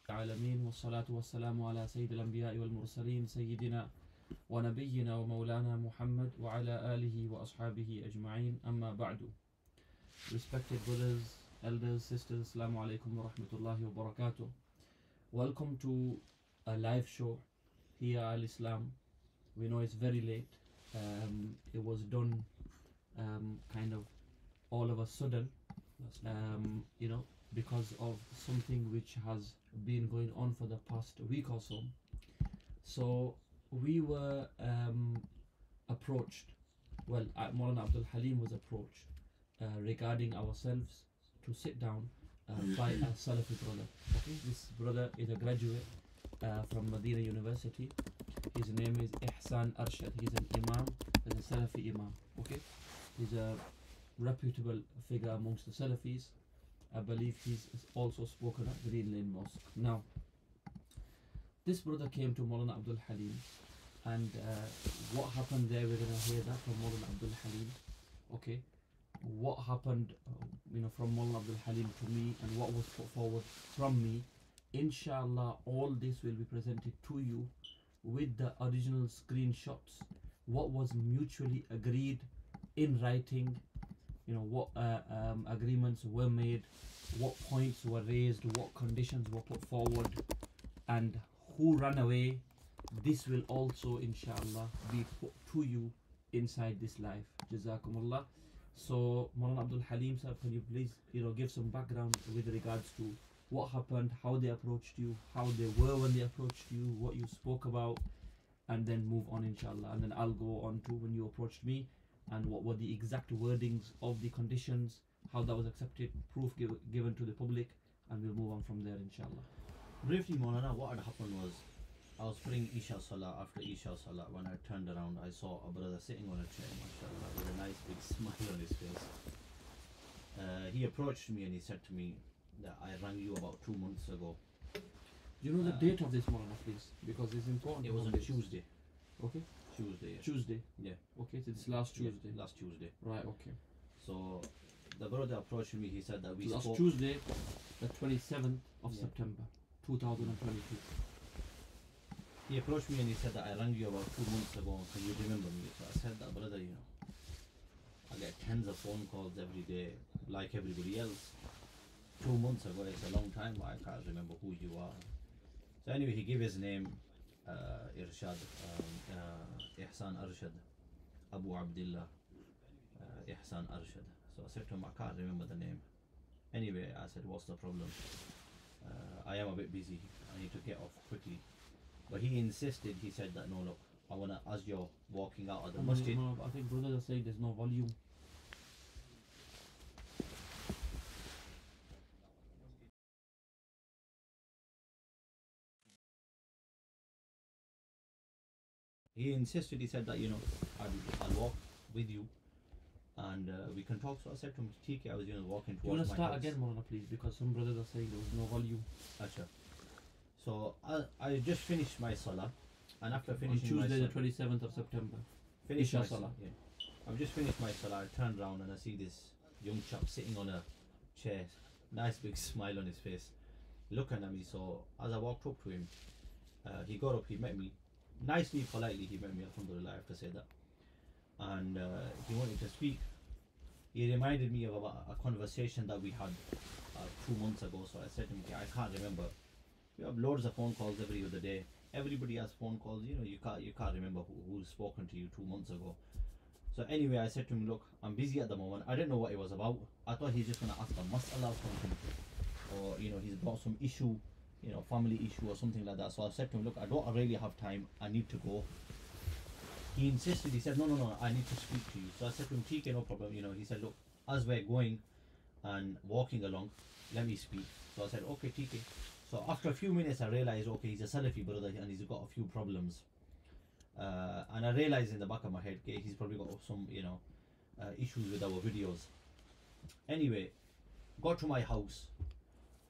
العالمين والصلاة والسلام على سيد الأنبياء والمرسلين سيدنا ونبينا ومولانا محمد وعلى آله وأصحابه أجمعين أما بعد. Respected brothers, elders, sisters, Assalamu alaikum wa rahmatullahi wa barakatuh. Welcome to a live show here Al Islam. We know it's very late. It was done kind of all of a sudden, because of something which has been going on for the past week or so. So we were approached, Maulana Abdul Halim was approached regarding ourselves to sit down by a Salafi brother. Okay, this brother is a graduate from Medina University. His name is Ihsan Arshad. He's an imam, he's a Salafi imam. Okay, he's a reputable figure amongst the Salafis. I believe he's also spoken at Green Lane Mosque. Now, this brother came to Maulana Abdul Halim, and what happened there, we're going to hear that from Maulana Abdul Halim. Okay, what happened, from Maulana Abdul Halim to me, and what was put forward from me. Inshallah, all this will be presented to you with the original screenshots, what was mutually agreed in writing, what agreements were made, what points were raised, what conditions were put forward, and who ran away. This will also inshallah be put to you inside this live. Jazakumullah. So Maulana Abdul Halim sir, can you please give some background with regards to what happened, how they approached you, how they were when they approached you, what you spoke about, and then move on inshallah, and then I'll go on to when you approached me and what were the exact wordings of the conditions, how that was accepted, proof given to the public, and we'll move on from there inshallah. Briefly, Maulana, what had happened was I was praying Isha Salah. After Isha Salah, when I turned around, I saw a brother sitting on a chair, mashallah, with a nice big smile on his face. He approached me and he said to me that I rang you about 2 months ago. Do you know the date of this Maulana, please? Because it's important. It was on Tuesday. Okay. Tuesday. Yeah. Tuesday. Yeah. Okay, so it's last Tuesday. Yeah, last Tuesday. Right. Okay. So the brother approached me. He said that we last spoke. Tuesday, the 27th of September, 2022. He approached me and he said that I rang you about 2 months ago. Can you remember me? So I said that, brother, I get tens of phone calls every day, like everybody else. 2 months ago, it's a long time. I can't remember who you are. So anyway, he gave his name, Irshad, Ihsan Arshad, Abu Abdullah, Ihsan Arshad. So I said to him, I can't remember the name. Anyway, I said, what's the problem? I am a bit busy. I need to get off quickly. But he insisted. He said that, no, look, I want to, as you're walking out of the masjid. No, I think brothers are saying there's no volume. He insisted. He said that, I'll walk with you and we can talk. So I said to him, TK, I was walking towards my house. You want to start again, Maulana, please, because some brothers are saying there was no volume. Achha. So I just finished my salah, and after finishing on Tuesday my the 27th of September, finished Isha my salah. Yeah. I've just finished my salah. I turned around and I see this young chap sitting on a chair, nice big smile on his face, looking at me. So as I walked up to him, he got up, he met me, nicely, politely. He met me. Alhamdulillah, I have to say that. And he wanted to speak. He reminded me of a conversation that we had 2 months ago. So I said to him, I can't remember. We have loads of phone calls every other day. Everybody has phone calls. You can't remember who's spoken to you 2 months ago. So anyway, I said to him, look, I'm busy at the moment. I didn't know what it was about. I thought he's just going to ask a mas'ala or something, or he's got some issue, family issue or something like that. So I said to him, look, I don't really have time. I need to go. He insisted. He said, no, I need to speak to you. So I said to him, TK, no problem. He said, look, as we're going and walking along, let me speak. So I said, okay, TK. So after a few minutes, I realized, okay, he's a Salafi brother and he's got a few problems. And I realized in the back of my head, okay, he's probably got some, issues with our videos. Anyway, got to my house,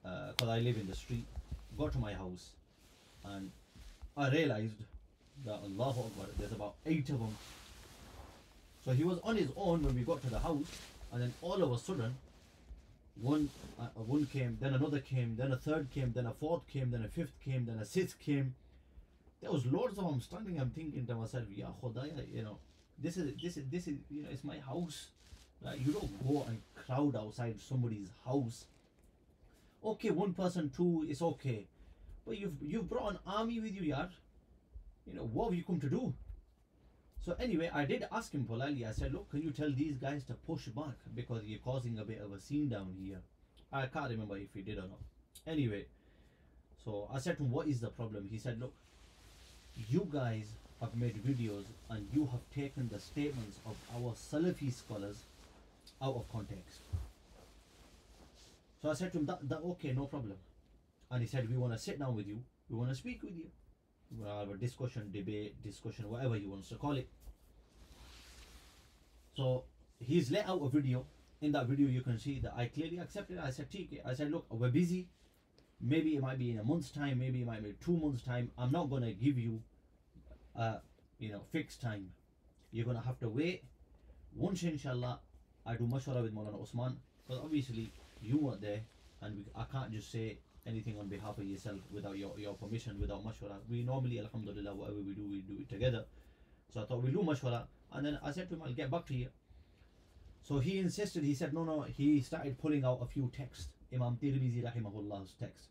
because I live in the street. Got to my house, and I realized that, Allahu Akbar, there's about 8 of them. So he was on his own when we got to the house, and then all of a sudden, one came, then another came, then a third came, then a fourth came, then a fifth came, then a sixth came. There was loads of them standing. I'm thinking to myself, yeah, Khodaya, you know, this is, you know, it's my house. Right? You don't go and crowd outside somebody's house. Okay, one person, two, it's okay, but you've brought an army with you, yard. You know, what have you come to do? So anyway, I did ask him politely. I said, look, can you tell these guys to push back because you're causing a bit of a scene down here. I can't remember if he did or not. Anyway, so I said to him, what is the problem? He said, look, you guys have made videos and you have taken the statements of our Salafi scholars out of context. So I said to him, that okay, no problem. And he said, we want to sit down with you. We want to speak with you. We'll have a discussion, debate, discussion, whatever he wants to call it. So he's let out a video. In that video, you can see that I clearly accepted. I said, TK, I said, look, we're busy. Maybe it might be in a month's time. Maybe it might be 2 months' time. I'm not going to give you, you know, fixed time. You're going to have to wait. Once, inshallah, I do mashwara with Maulana Usman. Because obviously, you weren't there. And I can't just say anything on behalf of yourself without your permission, without mashwara. We normally, alhamdulillah, whatever we do it together. So I thought we'll do mashwara. And then I said to him, I'll get back to you. So he insisted, he said, no. He started pulling out a few texts. Imam Tirmizi rahimahullah's text.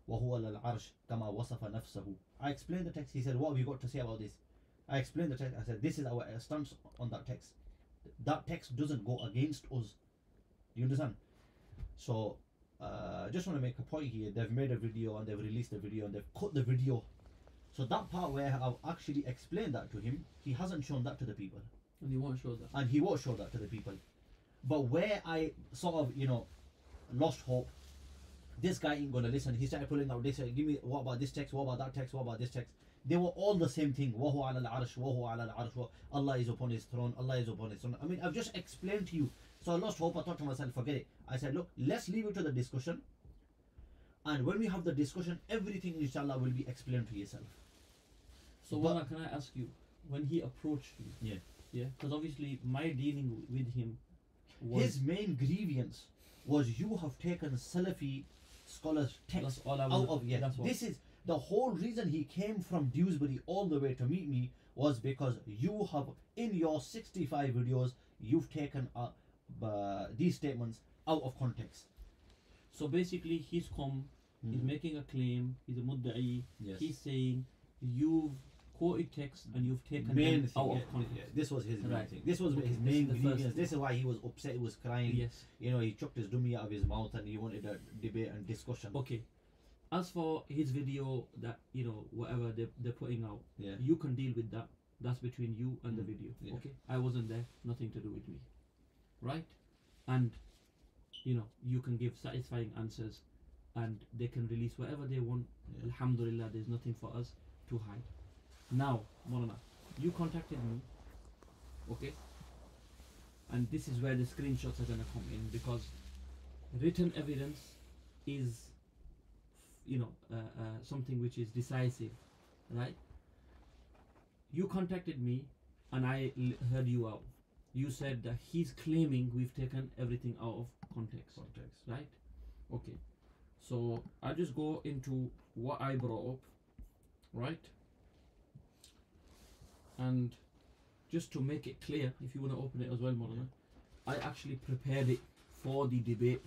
وَهُوَ لَلْعَرْشِ كَمَا وَصَفَ نَفْسَهُ. I explained the text. He said, what have you got to say about this? I explained the text. I said, this is our stance on that text. That text doesn't go against us. Do you understand? So I just want to make a point here. They've made a video and they've released a video and they've cut the video. So that part where I've actually explained that to him, he hasn't shown that to the people. And he won't show that. And he won't show that to the people. But where I sort of, you know, lost hope, this guy ain't going to listen. He started pulling out this, give me, what about this text, what about that text, what about this text? They were all the same thing. وَهُوَ عَلَى الْعَرْشِ وَهُوَ عَلَى الْعَرْشِ. Allah is upon his throne, Allah is upon his throne. I mean, I've just explained to you. So I lost hope. I thought to myself, forget it. I said, look, let's leave it to the discussion. And when we have the discussion, everything inshallah will be explained to yourself. So Wala, can I ask you, when he approached you, yeah, because obviously my dealing with him was his main grievance was you have taken Salafi scholars' text that's all I out was, of that's what, This is the whole reason he came from Dewsbury all the way to meet me, was because you have, in your 65 videos, you've taken these statements out of context. so basically he's come, he's making a claim, he's a mudda'i, he's saying you've quoted text and you've taken them out of context. This was his main Right. thing. This was Okay, his this main is the first grievance. thing. This is why he was upset, he was crying. Yes. You know, he chucked his dummy out of his mouth and he wanted a debate and discussion. Okay. As for his video that, you know, whatever they're putting out, Yeah. you can deal with that. That's between you and the video. Yeah. Okay? I wasn't there, nothing to do with me. Right? And, you know, you can give satisfying answers and they can release whatever they want. Yeah. Alhamdulillah, there's nothing for us to hide. Now, Maulana, you contacted me, okay? And this is where the screenshots are going to come in, because written evidence is, you know, something which is decisive, right? You contacted me and I heard you out. You said that he's claiming we've taken everything out of context, right? Okay. So I'll just go into what I brought up, right? And just to make it clear, if you want to open it as well, Maulana, I actually prepared it for the debate.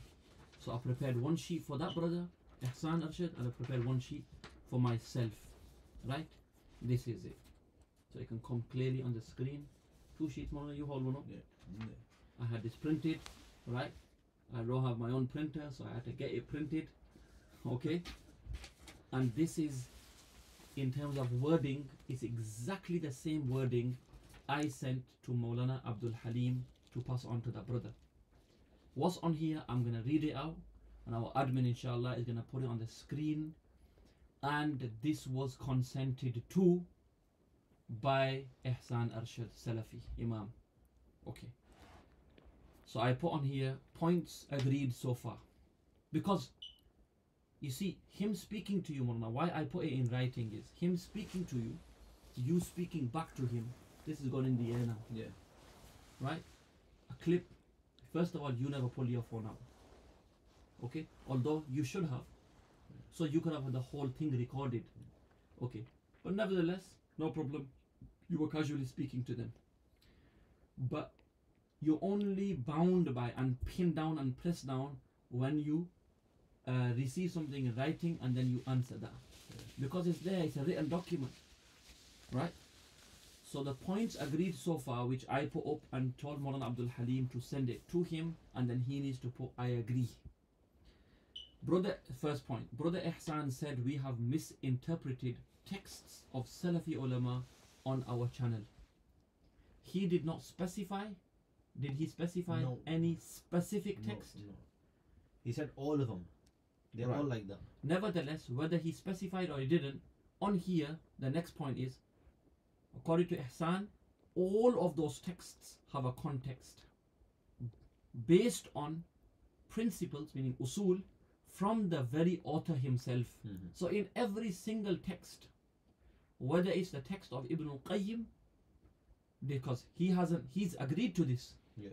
So I prepared one sheet for that brother, Ihsan Arshad, and I prepared one sheet for myself, right? This is it. So it can come clearly on the screen. 2 sheets, Maulana, you hold one up. Yeah. I had this printed, right? I don't have my own printer, so I had to get it printed, okay? And this is, in terms of wording, it's exactly the same wording I sent to Maulana Abdul Halim to pass on to that brother. What's on here, I'm going to read it out, and our admin inshallah is going to put it on the screen. And this was consented to by Ihsan Arshad Salafi Imam. Okay. So I put on here points agreed so far, because you see, him speaking to you, Maulana, why I put it in writing is him speaking to you, you speaking back to him. This is going in the air now. Yeah. Right? A clip. First of all, you never pull your phone out. Okay, although you should have, so you could have the whole thing recorded. Okay, but nevertheless, no problem. You were casually speaking to them, but you're only bound by and pinned down and pressed down when you receive something in writing and then you answer that, because it's there. It's a written document, right? So the points agreed so far, which I put up and told Maulana Abdul Halim to send it to him, and then he needs to put I agree. Brother, first point, Brother Ihsan said we have misinterpreted texts of Salafi ulama on our channel. He did not specify. Did he specify No. any specific text? No. He said all of them. They're Right. all like that. Nevertheless, whether he specified or he didn't, on here, the next point is, according to Ihsan, all of those texts have a context based on principles, meaning usul, from the very author himself. Mm-hmm. So in every single text, whether it's the text of Ibn al-Qayyim, because he's agreed to this, Yeah.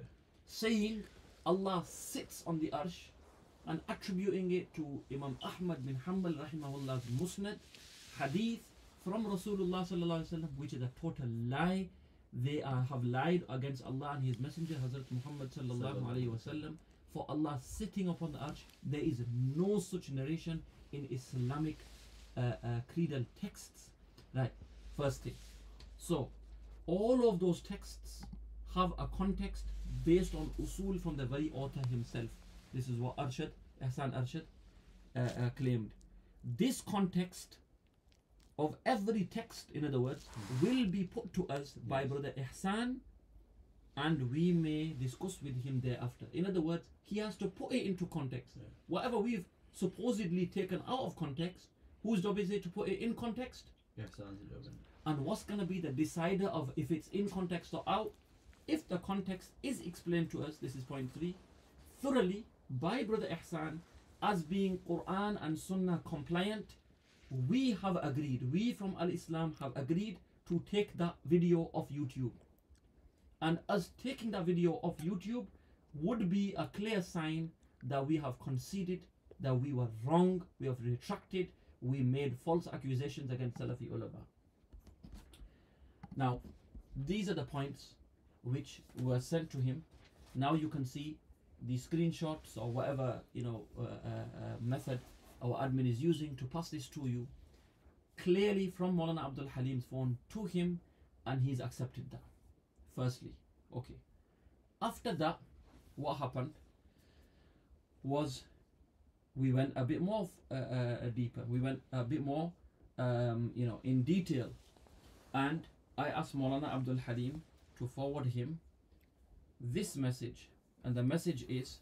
saying Allah sits on the arsh and attributing it to Imam Ahmad bin Hanbal rahimahullah's Musnad hadith from Rasulullah sallallahu alaihi wasallam, which is a total lie. They have lied against Allah and His Messenger Hazrat Muhammad sallallahu alaihi wasallam. For Allah sitting upon the arsh, there is no such narration in Islamic creedal texts. Right, first thing. So all of those texts have a context based on usul from the very author himself. This is what Ihsan Arshad claimed. This context of every text, in other words, will be put to us by Brother Ihsan, and we may discuss with him thereafter. In other words, he has to put it into context. Yeah. Whatever we've supposedly taken out of context, whose job is it to put it in context? Yeah, sounds good. And what's going to be the decider of if it's in context or out? If the context is explained to us, this is point 3, thoroughly by Brother Ihsan as being Quran and Sunnah compliant, we have agreed, we from Al-Islam have agreed to take that video off YouTube. And us taking that video off YouTube would be a clear sign that we have conceded, that we were wrong, we have retracted, we made false accusations against Salafi ulama. Now, these are the points which were sent to him. Now you can see the screenshots or whatever method our admin is using to pass this to you, clearly from Maulana Abdul Halim's phone to him, and he's accepted that. Firstly, okay. After that, what happened was we went a bit more deeper. We went a bit more, in detail, and I asked Maulana Abdul Halim to forward him this message, and the message is,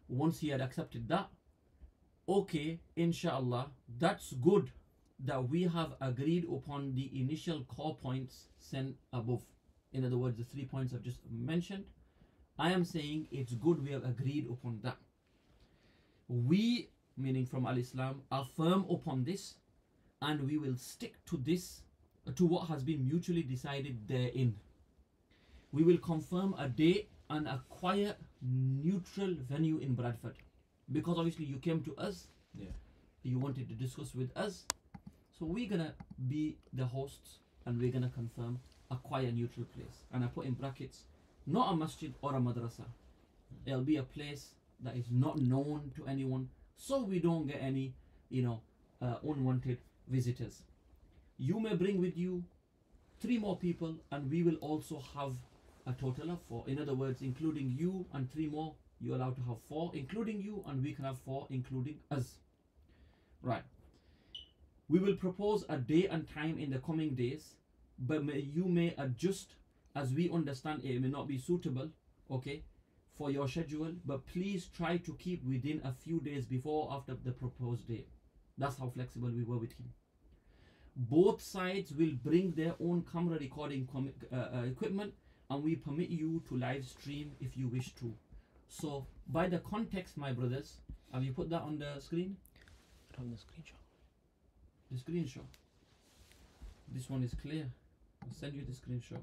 once he had accepted that, okay, inshallah, that's good that we have agreed upon the initial core points sent above. In other words, the 3 points I've just mentioned. I am saying it's good we have agreed upon that. We, meaning from Al-Islam, are firm upon this, and we will stick to this, to what has been mutually decided therein. We will confirm a date and a quiet, neutral venue in Bradford, because obviously you came to us, Yeah. you wanted to discuss with us, so we're gonna be the hosts and we're gonna confirm a quiet, neutral place. And I put in brackets, not a masjid or a madrasa. It'll be a place that is not known to anyone, so we don't get any unwanted visitors. You may bring with you 3 more people, and we will also have a total of 4. In other words, including you and 3 more, you're allowed to have 4 including you, and we can have 4 including us. Right. We will propose a day and time in the coming days, but you may adjust as we understand it may not be suitable, okay, for your schedule, but please try to keep within a few days before or after the proposed date. That's how flexible we were with him. Both sides will bring their own camera recording equipment, and we permit you to live stream if you wish to. So by the context, my brothers, have you put that on the screen? From the screenshot. The screenshot. This one is clear. I'll send you the screenshot.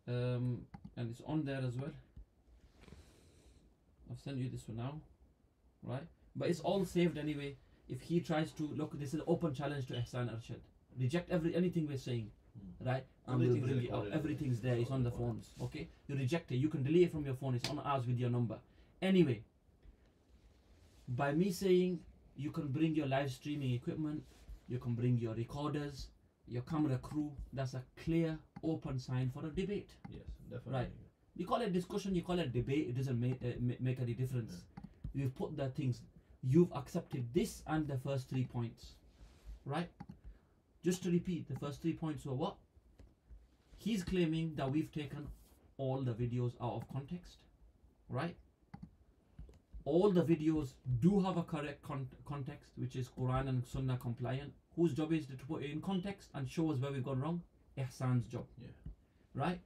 And it's on there as well. I've sent you this one now, right? But it's all saved anyway. If he tries to look, this is open challenge to Ihsan Arshad. Reject anything we're saying, right? And we'll Everything's bring it out. recorded. Everything's there. It's all on the recorded. phones. Okay, you reject it. You can delete it from your phone. It's on ours with your number. Anyway, by me saying you can bring your live streaming equipment, you can bring your recorders, your camera crew. That's a clear, open sign for a debate. Yes, definitely. Right. You call it discussion, you call it debate. It doesn't make any difference. You've put the things. You've accepted this and the first 3 points, right? Just to repeat, the first 3 points were what? He's claiming that we've taken all the videos out of context, right? All the videos do have a correct context, which is Quran and Sunnah compliant. Whose job is it to put it in context and show us where we've gone wrong? Ihsan's job, Yeah. right?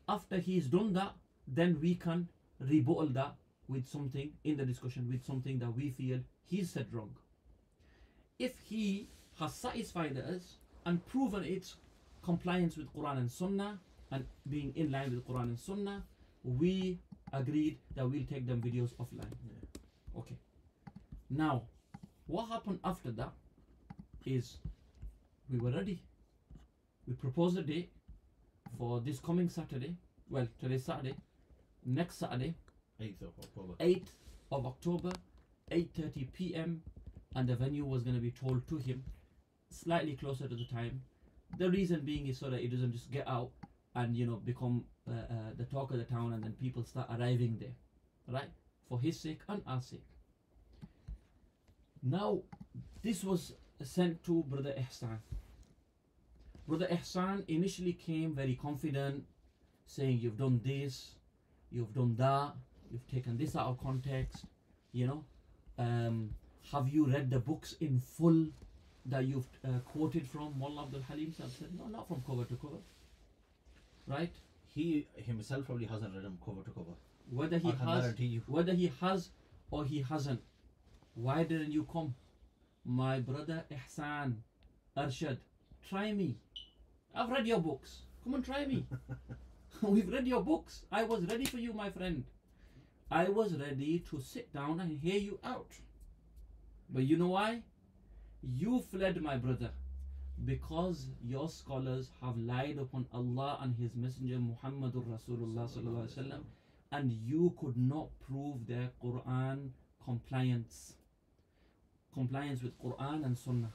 After he's done that, then we can rebuttal that with something in the discussion, with something that we feel he's said wrong. If he has satisfied us and proven its compliance with Quran and Sunnah and being in line with Quran and Sunnah, we agreed that we'll take them videos offline. Yeah. Okay. Now, what happened after that is we were ready. We proposed a date for this coming Saturday. Well, today's Saturday. Next Saturday, 8th of October. 8th of October, 8:30 p.m. and the venue was going to be told to him slightly closer to the time. The reason being is so that it doesn't just get out and become the talk of the town and then people start arriving there, right? For his sake and our sake. Now, this was sent to Brother Ihsan. Brother Ihsan initially came very confident, saying you've done this, you've done that, you've taken this out of context, have you read the books in full that you've quoted from? Mullah Abdul Halim said, no, not from cover to cover, right? He himself probably hasn't read them cover to cover. Whether he I can guarantee you. whether he has or he hasn't, why didn't you come? My brother Ihsan Arshad, try me. I've read your books. Come and try me. We've read your books. I was ready for you, my friend. I was ready to sit down and hear you out. But you know why? You fled, my brother, because your scholars have lied upon Allah and His Messenger Muhammadur Rasulullah sallallahu alaihi wasallam, and you could not prove their Quran compliance with Quran and Sunnah.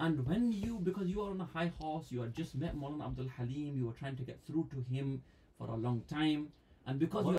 And when because you are on a high horse, you had just met Maulana Abdul Halim, you were trying to get through to him for a long time, and because you